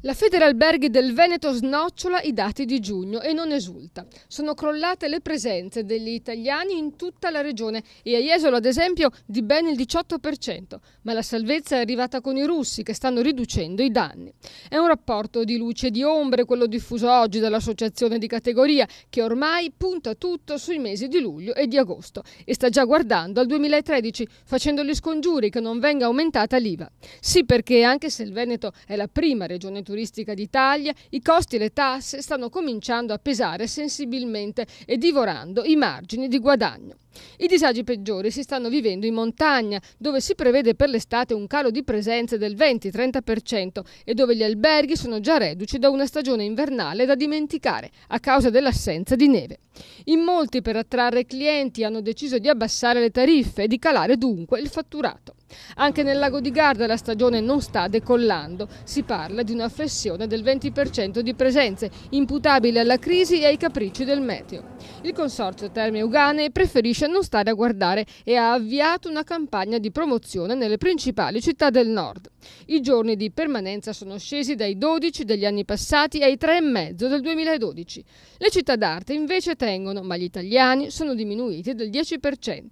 La Federalberghi del Veneto snocciola i dati di giugno e non esulta. Sono crollate le presenze degli italiani in tutta la regione e a Jesolo, ad esempio, di ben il 18%. Ma la salvezza è arrivata con i russi che stanno riducendo i danni. È un rapporto di luce e di ombre quello diffuso oggi dall'associazione di categoria che ormai punta tutto sui mesi di luglio e di agosto e sta già guardando al 2013 facendo gli scongiuri che non venga aumentata l'IVA. Sì, perché anche se il Veneto è la prima regione turistica d'Italia, i costi e le tasse stanno cominciando a pesare sensibilmente e divorando i margini di guadagno. I disagi peggiori si stanno vivendo in montagna, dove si prevede per l'estate un calo di presenze del 20-30% e dove gli alberghi sono già reduci da una stagione invernale da dimenticare a causa dell'assenza di neve. In molti, per attrarre clienti, hanno deciso di abbassare le tariffe e di calare dunque il fatturato. Anche nel lago di Garda la stagione non sta decollando. Si parla di una flessione del 20% di presenze, imputabile alla crisi e ai capricci del meteo. Il consorzio Terme Euganei preferisce non stare a guardare e ha avviato una campagna di promozione nelle principali città del nord. I giorni di permanenza sono scesi dai 12 degli anni passati ai 3,5 del 2012. Le città d'arte invece tengono, ma gli italiani sono diminuiti del 10%.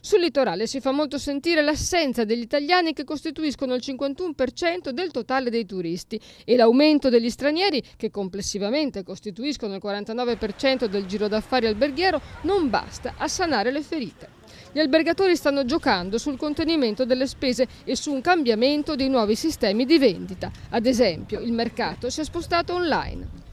Sul litorale si fa molto sentire l'assenza degli italiani che costituiscono il 51% del totale dei turisti e l'aumento degli stranieri che complessivamente costituiscono il 49% del giro d'affari alberghiero non basta a sanare le ferite. Gli albergatori stanno giocando sul contenimento delle spese e su un cambiamento dei nuovi sistemi di vendita. Ad esempio, il mercato si è spostato online.